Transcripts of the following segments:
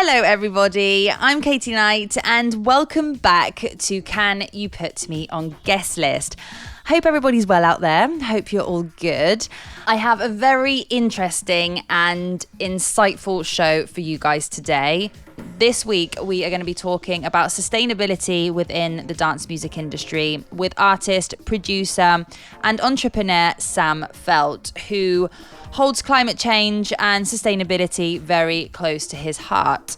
Hello everybody, I'm Katie Knight and welcome back to Can You Put Me on Guest List. Hope everybody's well out there, hope you're all good. I have a very interesting and insightful show for you guys today. This week we are going to be talking about sustainability within the dance music industry with artist, producer and entrepreneur Sam Feldt, who holds climate change and sustainability very close to his heart.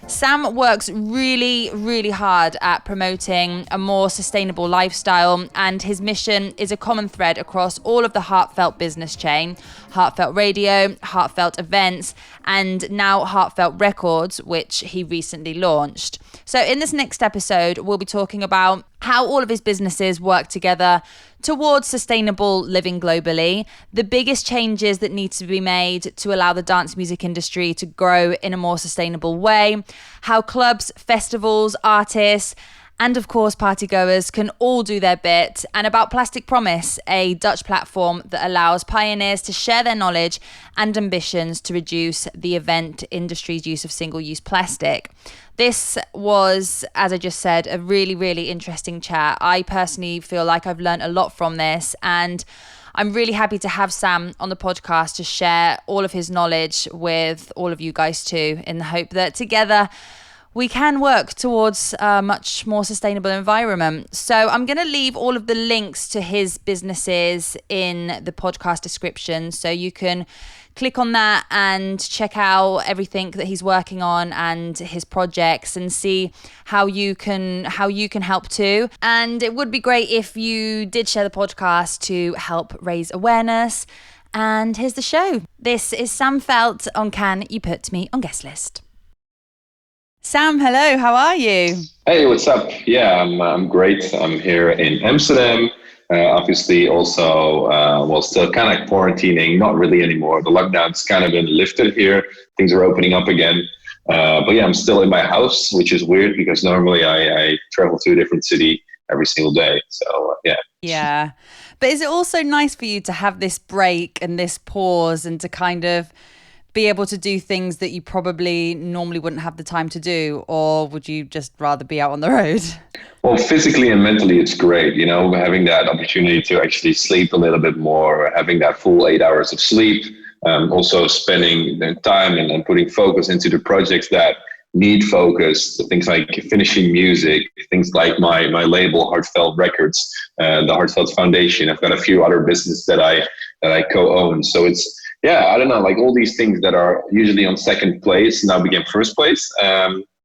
Sam works really hard at promoting a more sustainable lifestyle, and his mission is a common thread across all of the Heartfeldt business chain, Heartfeldt Radio, Heartfeldt Events, and now Heartfeldt Records, which he recently launched. So in this next episode, we'll be talking about how all of his businesses work together towards sustainable living globally, the biggest changes that need to be made to allow the dance music industry to grow in a more sustainable way, how clubs, festivals, artists, and of course party-goers can all do their bit, and about Plastic Promise, a Dutch platform that allows pioneers to share their knowledge and ambitions to reduce the event industry's use of single-use plastic. This was, as I just said, a really interesting chat. I personally feel like I've learned a lot from this, and I'm really happy to have Sam on the podcast to share all of his knowledge with all of you guys too, in the hope that together we can work towards a much more sustainable environment. So I'm going to leave all of the links to his businesses in the podcast description, so you can click on that and check out everything that he's working on and his projects and see how you can help too. And it would be great if you did share the podcast to help raise awareness. And here's the show. This is Sam Feldt on Can You Put Me on Guest List. Sam, hello, how are you? Hey, what's up? Yeah, I'm great. I'm here in Amsterdam. Obviously also, still kind of quarantining, not really anymore. The lockdown's kind of been lifted here. Things are opening up again. But yeah, I'm still in my house, which is weird because normally I travel to a different city every single day. So yeah. Yeah. But is it also nice for you to have this break and this pause and to kind of be able to do things that you probably normally wouldn't have the time to do? Or would you just rather be out on the road? Well, physically and mentally, it's great, having that opportunity to actually sleep a little bit more, having that full 8 hours of sleep, also spending time and putting focus into the projects that need focus, things like finishing music, things like my label, Heartfeldt Records, the Heartfeldt Foundation. I've got a few other businesses that I co-own. So it's, I don't know, like all these things that are usually on second place now became first place,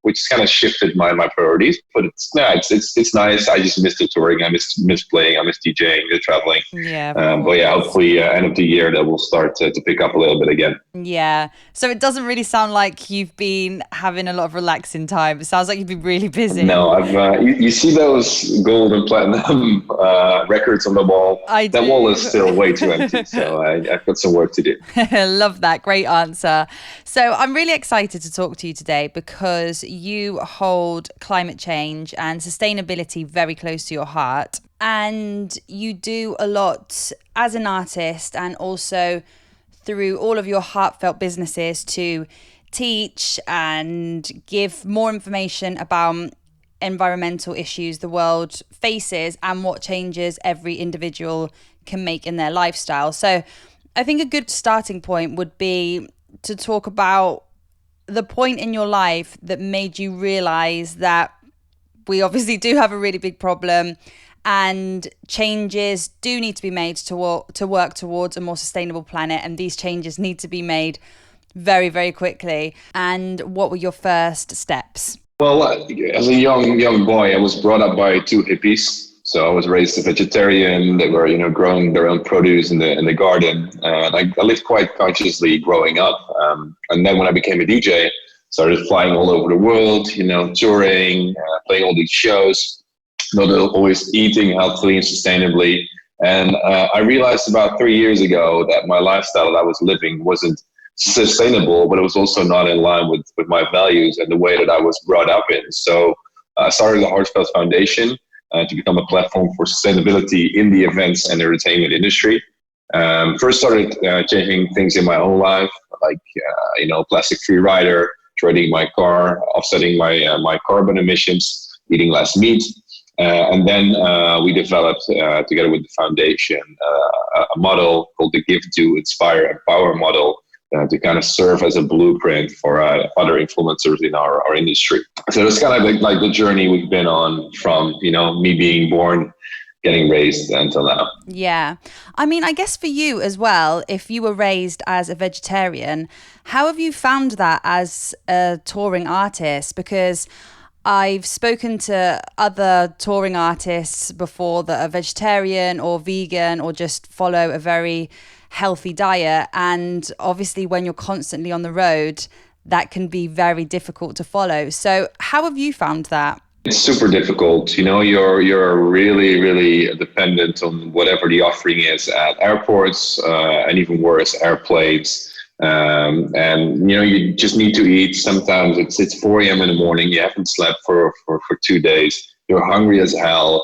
which kind of shifted my priorities. But it's nice. I just miss the touring. I miss playing. I miss DJing, the traveling. Yeah. But yeah, hopefully end of the year that will start to pick up a little bit again. Yeah. So it doesn't really sound like you've been having a lot of relaxing time. It sounds like you've been really busy. No, I've you see those gold and platinum records on the wall. I do. That wall is still way too empty. So I've got some work to do. Love that. Great answer. So I'm really excited to talk to you today because you hold climate change and sustainability very close to your heart, and you do a lot as an artist and also through all of your Heartfeldt businesses to teach and give more information about environmental issues the world faces and what changes every individual can make in their lifestyle. So I think a good starting point would be to talk about the point in your life that made you realize that we obviously do have a really big problem and changes do need to be made to work towards a more sustainable planet, and these changes need to be made very quickly. And what were your first steps? Well, as a young boy, I was brought up by two hippies. So I was raised a vegetarian. They were, growing their own produce in the garden. And I lived quite consciously growing up. And then when I became a DJ, started flying all over the world, touring, playing all these shows, not always eating healthily and sustainably. And I realized about 3 years ago that my lifestyle that I was living wasn't sustainable, but it was also not in line with my values and the way that I was brought up in. So I started the Heartfeldt Foundation to become a platform for sustainability in the events and entertainment industry. First started changing things in my own life, like, plastic-free rider, shredding my car, offsetting my carbon emissions, eating less meat. And then we developed, together with the foundation, a model called the Give, Do, Inspire, Empower model to kind of serve as a blueprint for other influencers in our industry. So that's kind of like the journey we've been on from, me being born, getting raised until now. Yeah. I mean, I guess for you as well, if you were raised as a vegetarian, how have you found that as a touring artist? Because I've spoken to other touring artists before that are vegetarian or vegan or just follow a very healthy diet. And obviously when you're constantly on the road, that can be very difficult to follow. So how have you found that? It's super difficult. You're really, really dependent on whatever the offering is at airports, and even worse, airplanes. And you just need to eat. Sometimes it's 4 a.m. in the morning. You haven't slept for 2 days. You're hungry as hell.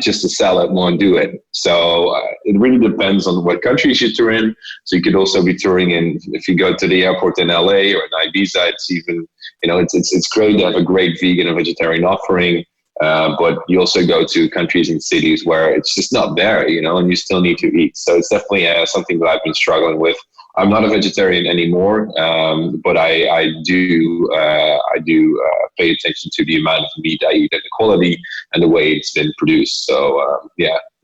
Just a salad won't do it. So it really depends on what countries you tour in. So you could also be touring in, if you go to the airport in LA or in Ibiza, it's even, it's great to have a great vegan and vegetarian offering. But you also go to countries and cities where it's just not there, and you still need to eat. So it's definitely something that I've been struggling with. I'm not a vegetarian anymore, but I do pay attention to the amount of meat I eat and the quality and the way it's been produced. So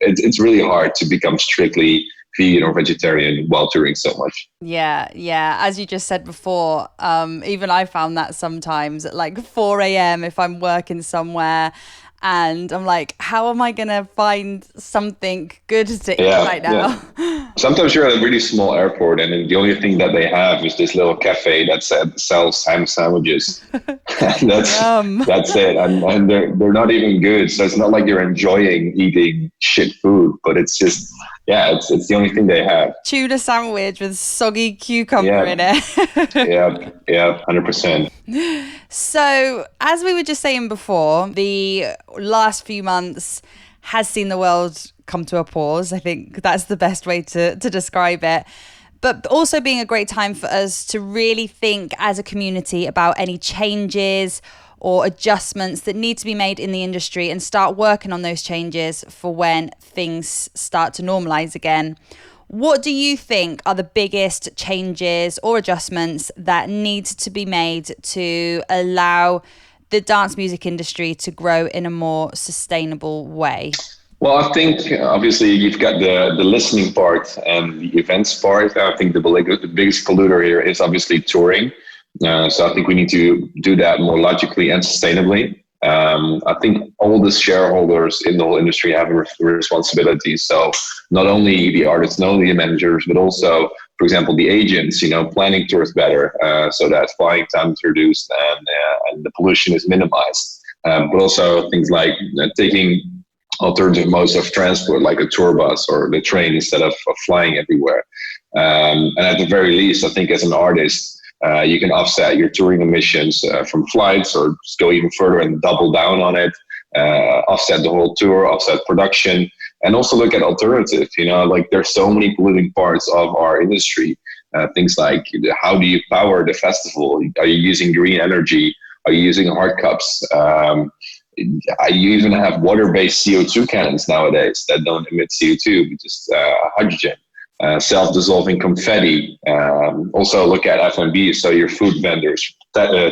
it's really hard to become strictly vegan or vegetarian while touring so much. Yeah. As you just said before, even I found that sometimes at like 4 a.m. if I'm working somewhere. And I'm like, how am I going to find something good to eat right now? Yeah. Sometimes you're at a really small airport and the only thing that they have is this little cafe that sells ham sandwiches. And that's it. And they're not even good. So it's not like you're enjoying eating shit food, but it's just, it's the only thing they have. Tuna sandwich with soggy cucumber in it. Yeah, 100%. So, as we were just saying before, the last few months has seen the world come to a pause. I think that's the best way to describe it. But also being a great time for us to really think as a community about any changes or adjustments that need to be made in the industry and start working on those changes for when things start to normalize again. What do you think are the biggest changes or adjustments that need to be made to allow the dance music industry to grow in a more sustainable way? Well, I think obviously you've got the listening part and the events part. I think the biggest polluter here is obviously touring. So I think we need to do that more logically and sustainably. I think all the shareholders in the whole industry have a responsibility. So not only the artists, not only the managers, but also, for example, the agents, planning tours better so that flying time is reduced and the pollution is minimized. But also things like taking alternative modes of transport, like a tour bus or the train instead of flying everywhere. And at the very least, I think as an artist, you can offset your touring emissions from flights or just go even further and double down on it, offset the whole tour, offset production, and also look at alternatives. Like there's so many polluting parts of our industry. Things like how do you power the festival? Are you using green energy? Are you using hard cups? You even have water-based CO2 cannons nowadays that don't emit CO2, but just hydrogen. Self-dissolving confetti. Also look at F&B, so your food vendors,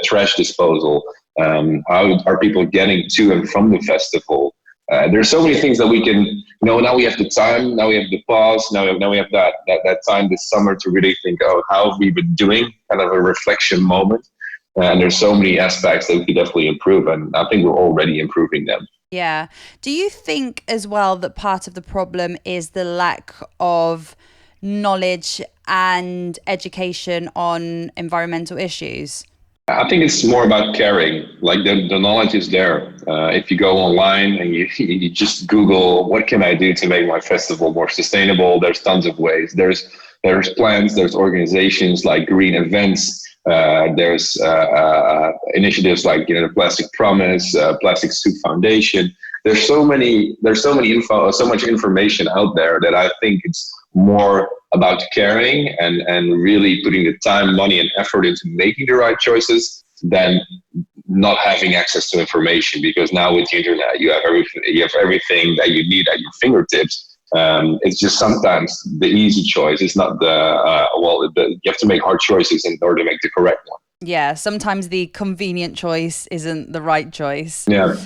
trash disposal. How are people getting to and from the festival? There's so many things that we can, now we have the time, now we have the pause, now we have that time this summer to really think, how have we been doing? Kind of a reflection moment. And there's so many aspects that we could definitely improve, and I think we're already improving them. Yeah. Do you think as well that part of the problem is the lack of knowledge and education on environmental issues? I think it's more about caring. Like the knowledge is there. If you go online and you just Google, what can I do to make my festival more sustainable? There's tons of ways. There's plans, there's organizations like Green Events. There's initiatives like the Plastic Promise, Plastic Soup Foundation. There's so much information out there that I think it's more about caring and really putting the time, money, and effort into making the right choices than not having access to information. Because now with the internet, you have everything that you need at your fingertips. It's just sometimes the easy choice is not you have to make hard choices in order to make the correct one. Yeah, sometimes the convenient choice isn't the right choice. Yeah.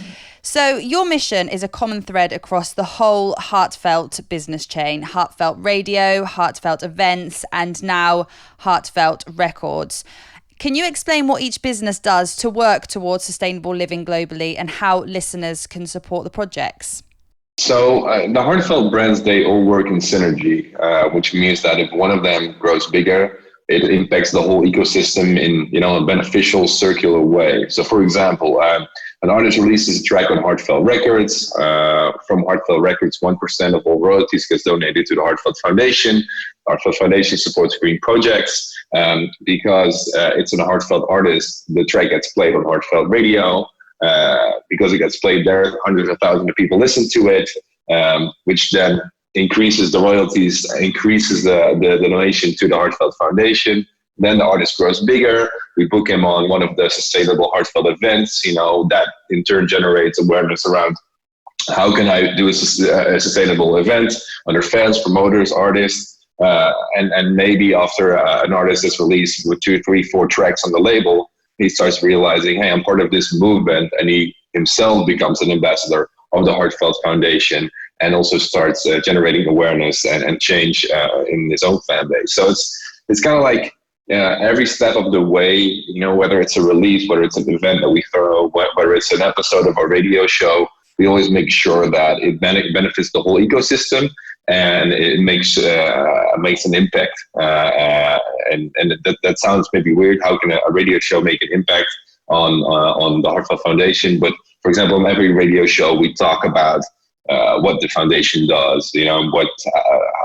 So your mission is a common thread across the whole Heartfeldt business chain: Heartfeldt Radio, Heartfeldt Events, and now Heartfeldt Records. Can you explain what each business does to work towards sustainable living globally and how listeners can support the projects? So the Heartfeldt brands, they all work in synergy, which means that if one of them grows bigger, it impacts the whole ecosystem in a beneficial, circular way. So, for example, an artist releases a track on Heartfeldt Records. From Heartfeldt Records, 1% of all royalties gets donated to the Heartfeldt Foundation. The Heartfeldt Foundation supports green projects. Because it's an Heartfeldt artist, the track gets played on Heartfeldt Radio. Because it gets played there, hundreds of thousands of people listen to it, which then increases the royalties, increases the donation to the Heartfeldt Foundation. Then the artist grows bigger. We book him on one of the sustainable Heartfeldt events. That in turn generates awareness around how can I do a sustainable event under fans, promoters, artists. And maybe after an artist is released with 2, 3, 4 tracks on the label, he starts realizing, hey, I'm part of this movement, and he himself becomes an ambassador of the Heartfeldt Foundation and also starts generating awareness and change in his own fan base. So it's kind of like every step of the way, whether it's a release, whether it's an event that we throw, whether it's an episode of our radio show, we always make sure that it benefits the whole ecosystem and it makes an impact. And that sounds maybe weird. How can a radio show make an impact on the Heartfeldt Foundation? But for example, on every radio show, we talk about what the foundation does.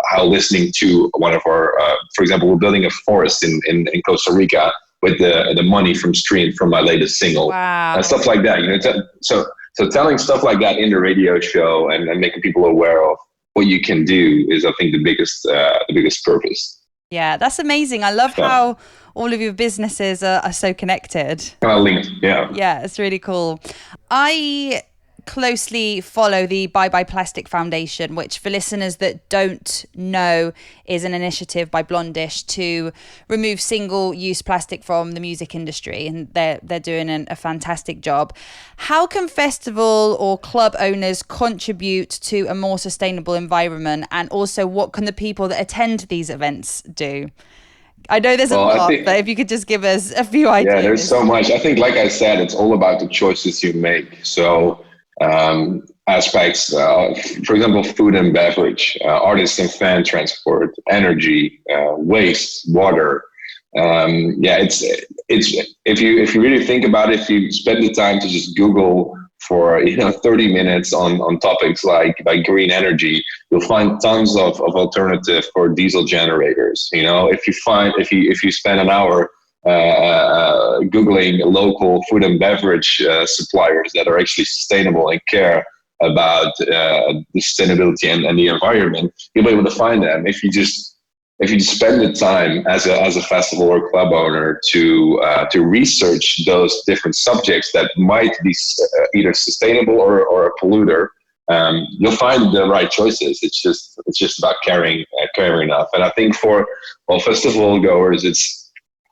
How listening to one of our, for example, we're building a forest in Costa Rica with the money from my latest single. Wow. And stuff like that. So telling stuff like that in the radio show and making people aware of what you can do is, I think, the biggest purpose. Yeah, that's amazing. I love how all of your businesses are so connected. Kind of linked, yeah. Yeah, it's really cool. I closely follow the Bye Bye Plastic Foundation, which, for listeners that don't know, is an initiative by Blondish to remove single-use plastic from the music industry, and they're doing a fantastic job. How can festival or club owners contribute to a more sustainable environment, and also what can the people that attend these events do? I know there's a lot, but if you could just give us a few ideas. Yeah, there's so much. I think, like I said, it's all about the choices you make. So aspects, for example, food and beverage, artist and fan transport, energy, waste, water. It's if you really think about it, if you spend the time to just Google for 30 minutes on topics like green energy, you'll find tons of alternative for diesel generators. If you spend an hour Googling local food and beverage suppliers that are actually sustainable and care about the sustainability and the environment, you'll be able to find them. If you just spend the time as a festival or club owner to research those different subjects that might be either sustainable or a polluter, you'll find the right choices. It's just about caring enough. And I think for festival goers,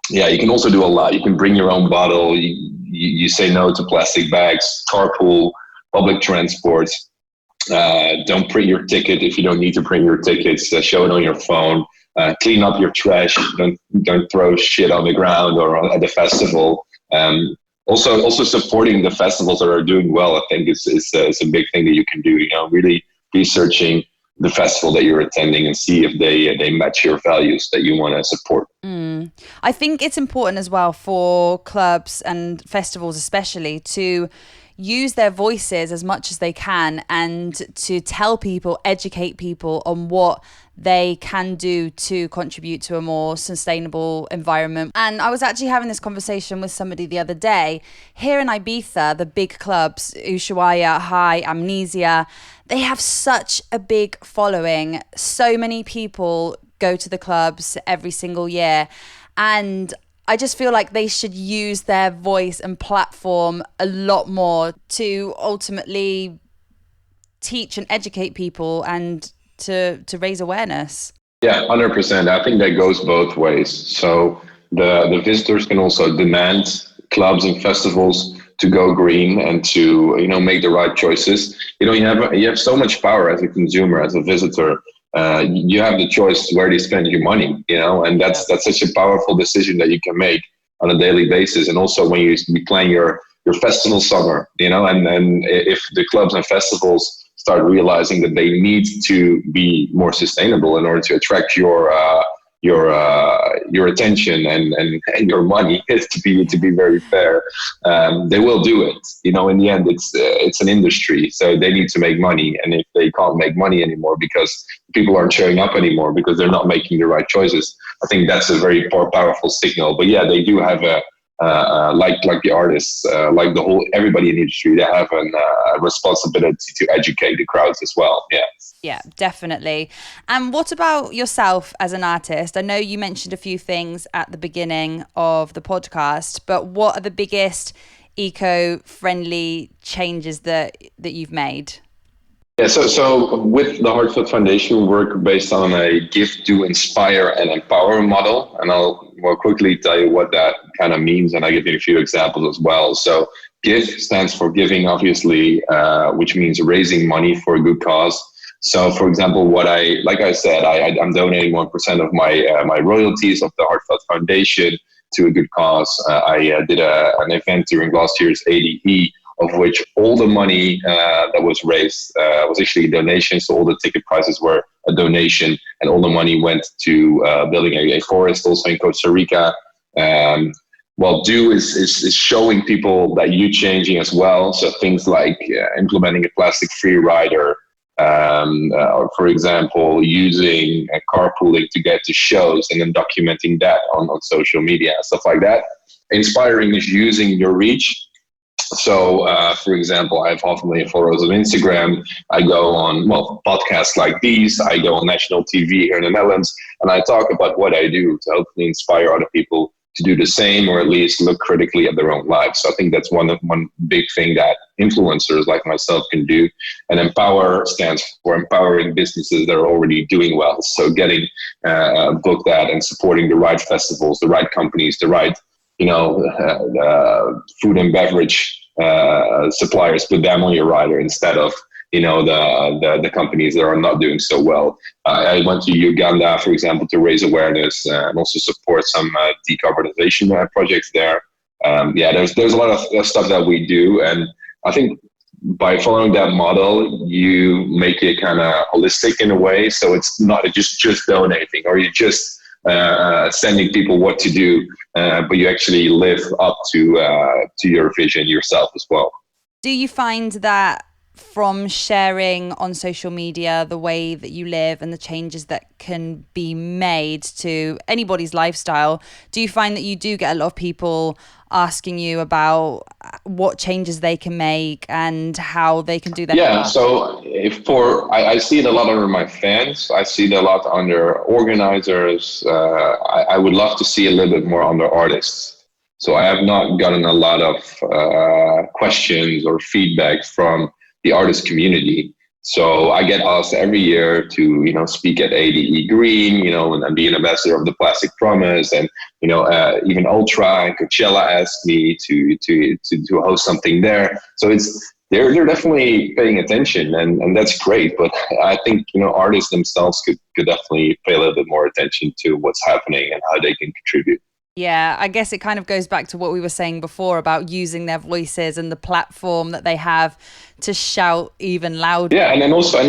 you can also do a lot. You can bring your own bottle. You say no to plastic bags, carpool, public transport. Don't print your ticket if you don't need to print your tickets. Show it on your phone. Clean up your trash. Don't throw shit on the ground or at the festival. Also supporting the festivals that are doing well, I think is a big thing that you can do. Really researching the festival that you're attending and see if they match your values that you want to support. I think it's important as well for clubs and festivals especially to use their voices as much as they can and to tell people, educate people on what they can do to contribute to a more sustainable environment. And I was actually having this conversation with somebody the other day. Here in Ibiza, the big clubs, Ushuaia, High, Amnesia, they have such a big following. So many people go to the clubs every single year. And I just feel like they should use their voice and platform a lot more to ultimately teach and educate people and to raise awareness. Yeah, 100%. I think that goes both ways. So the visitors can also demand clubs and festivals to go green and to, you know, make the right choices. You know, you have so much power as a consumer, as a visitor. You have the choice where to spend your money, you know, and that's such a powerful decision that you can make on a daily basis. And also when you plan your festival summer, you know, and then if the clubs and festivals start realizing that they need to be more sustainable in order to attract your attention and your money, to be very fair, they will do it. You know, in the end, it's an industry, so they need to make money. And if they can't make money anymore because people aren't showing up anymore because they're not making the right choices, I think that's a very powerful signal. But yeah, they do have like the artists, like everybody in the industry, they have a responsibility to educate the crowds as well. Yeah. Yeah, definitely. And what about yourself as an artist? I know you mentioned a few things at the beginning of the podcast, but what are the biggest eco-friendly changes that you've made? Yeah, so with the Heartfeldt Foundation, we work based on a give, do, inspire, and empower model. And I'll more quickly tell you what that kind of means, and I'll give you a few examples as well. So give stands for giving, obviously, which means raising money for a good cause. So, for example, like I said, I'm donating 1% of my royalties of the Heartfeldt Foundation to a good cause. I did an event during last year's ADE, of which all the money that was raised was actually a donation. So all the ticket prices were a donation, and all the money went to building a forest also in Costa Rica. Well, do is showing people that you're changing as well. So things like implementing a plastic-free rider, or for example, using carpooling to get to shows and then documenting that on social media and stuff like that. Inspiring is using your reach. So, for example, I have 500,000 followers on Instagram. I go on, podcasts like these. I go on national TV here in the Netherlands, and I talk about what I do to hopefully inspire other people to do the same, or at least look critically at their own lives. So I think that's one big thing that influencers like myself can do. And empower stands for empowering businesses that are already doing well. So getting booked at and supporting the right festivals, the right companies, the right, food and beverage suppliers, put them on your rider instead of the companies that are not doing so well. I went to Uganda, for example, to raise awareness and also support some decarbonization projects there. There's a lot of stuff that we do, and I think by following that model, you make it kind of holistic in a way. So it's not just donating, or you just sending people what to do, but you actually live up to your vision yourself as well. Do you find that from sharing on social media the way that you live and the changes that can be made to anybody's lifestyle, do you find that you do get a lot of people asking you about what changes they can make and how they can do that? Yeah, so I see it a lot under my fans. I see it a lot under organizers. I would love to see a little bit more under artists. So I have not gotten a lot of questions or feedback from the artist community. So I get asked every year to, speak at ADE Green, and be an ambassador of the Plastic Promise, and even Ultra and Coachella asked me to host something there. So they're definitely paying attention, and that's great. But I think artists themselves could definitely pay a little bit more attention to what's happening and how they can contribute. Yeah, I guess it kind of goes back to what we were saying before about using their voices and the platform that they have to shout even louder. Yeah, and also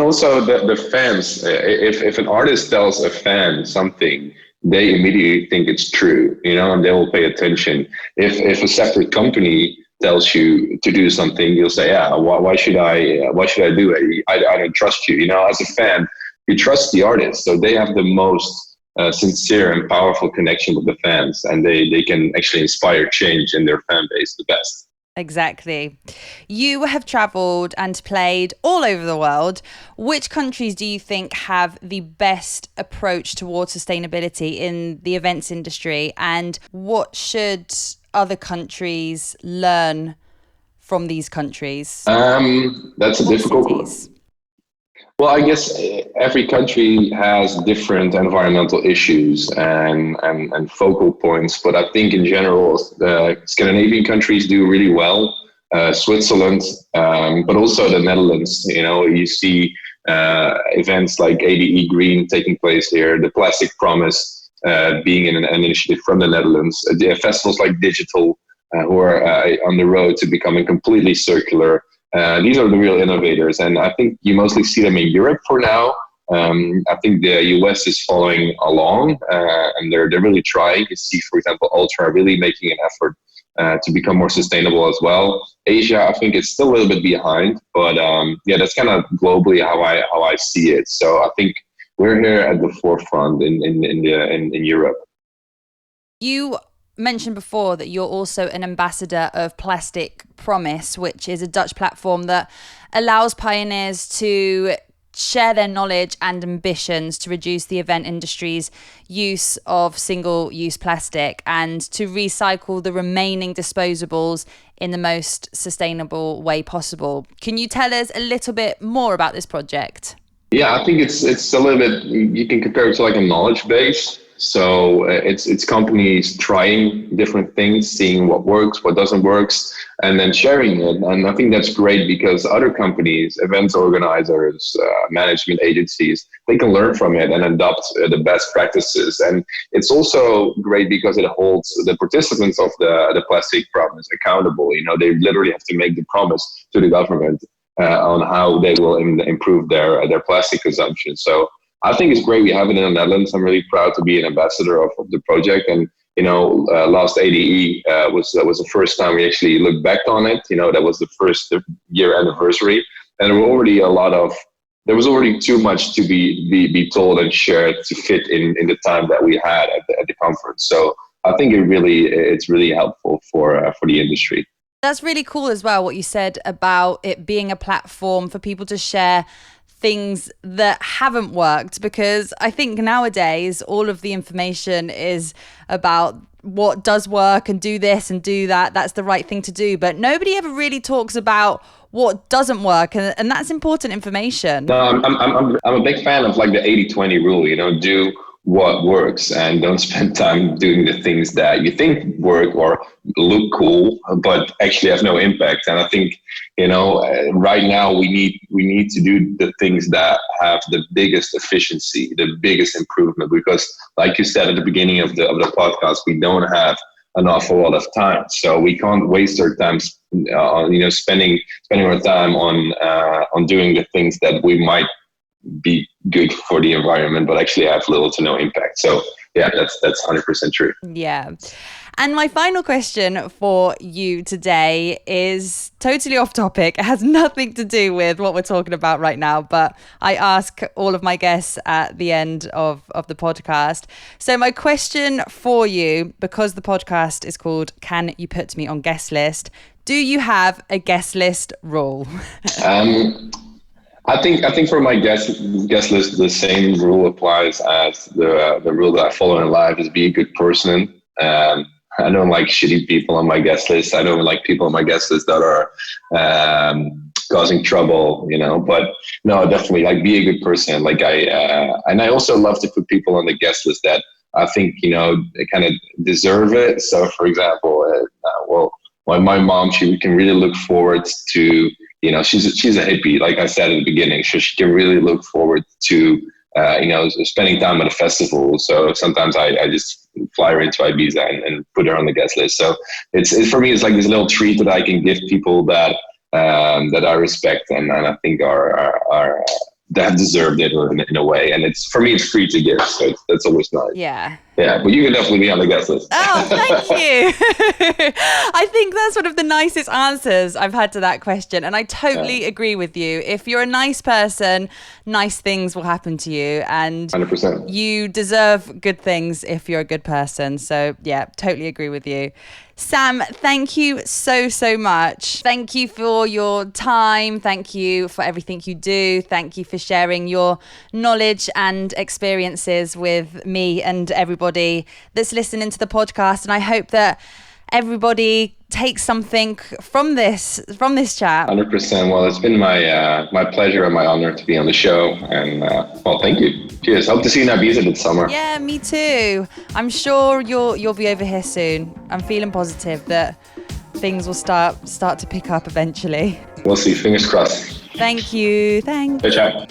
the fans. If an artist tells a fan something, they immediately think it's true, and they will pay attention. If a separate company tells you to do something, you'll say, yeah, why should I do it? I don't trust you. As a fan, you trust the artist, so they have the most sincere and powerful connection with the fans, and they can actually inspire change in their fan base the best. Exactly. You have traveled and played all over the world. Which countries do you think have the best approach towards sustainability in the events industry, and what should other countries learn from these countries? That's a difficult one. Well, I guess every country has different environmental issues and focal points, but I think in general, Scandinavian countries do really well. Switzerland, but also the Netherlands. You see events like ADE Green taking place here, the Plastic Promise being an initiative from the Netherlands. Festivals like Digital, who are on the road to becoming completely circular. These are the real innovators, and I think you mostly see them in Europe for now. I think the US is following along, and they're really trying. You see, for example, Ultra really making an effort to become more sustainable as well. Asia, I think, is still a little bit behind, but that's kind of globally how I see it. So I think we're here at the forefront in Europe. You mentioned before that you're also an ambassador of Plastic Promise, which is a Dutch platform that allows pioneers to share their knowledge and ambitions to reduce the event industry's use of single-use plastic and to recycle the remaining disposables in the most sustainable way possible. Can you tell us a little bit more about this project? Yeah, I think it's a little bit, you can compare it to like a knowledge base. So it's companies trying different things, seeing what works, what doesn't work, and then sharing it. And I think that's great because other companies, events organizers, management agencies, they can learn from it and adopt the best practices. And it's also great because it holds the participants of the Plastic Promise accountable. They literally have to make the promise to the government on how they will improve their plastic consumption. So I think it's great we have it in the Netherlands. I'm really proud to be an ambassador of the project. And, last ADE was the first time we actually looked back on it. That was the first year anniversary. And there was already too much to be told and shared to fit in the time that we had at the conference. So I think it's really helpful for the industry. That's really cool as well, what you said about it being a platform for people to share things that haven't worked, because I think nowadays all of the information is about what does work and do this and do that. That's the right thing to do. But nobody ever really talks about what doesn't work. And that's important information. No, I'm a big fan of like the 80-20 rule, do what works and don't spend time doing the things that you think work or look cool, but actually have no impact. And I think, right now we need to do the things that have the biggest efficiency, the biggest improvement, because like you said at the beginning of the podcast, we don't have an awful lot of time. So we can't waste our time on, spending our time on doing the things that we might be good for the environment, but actually have little to no impact. So yeah, that's 100% true. Yeah. And my final question for you today is totally off topic. It has nothing to do with what we're talking about right now, but I ask all of my guests at the end of the podcast. So my question for you, because the podcast is called Can You Put Me on Guest List, do you have a guest list rule? I think for my guest list, the same rule applies as the rule that I follow in life: is be a good person. I don't like shitty people on my guest list. I don't like people on my guest list that are causing trouble, but no, definitely like be a good person. Like and I also love to put people on the guest list that I think, they kind of deserve it. So for example, my mom, she can really look forward to, she's a hippie, like I said at the beginning, so she can really look forward to, spending time at a festival. So sometimes I just fly her into Ibiza and put her on the guest list. So it's for me, it's like this little treat that I can give people that I respect and I think are that have deserved it in a way. And it's, for me, it's free to give. So that's always nice. Yeah. Yeah, but you can definitely be on the guest list. Oh, thank you. I think that's one of the nicest answers I've had to that question. And I totally agree with you. If you're a nice person, nice things will happen to you. And 100%. You deserve good things if you're a good person. So yeah, totally agree with you. Sam, thank you so much. Thank you for your time. Thank you for everything you do. Thank you for sharing your knowledge and experiences with me and everybody that's listening to the podcast. And I hope that everybody takes something from this chat. 100%. Well, it's been my pleasure and my honor to be on the show. And well, thank you. Cheers. Hope to see you in Ibiza this summer. Yeah, me too. I'm sure you'll be over here soon. I'm feeling positive that things will start to pick up eventually. We'll see. Fingers crossed. Thank you. Thanks. Ciao.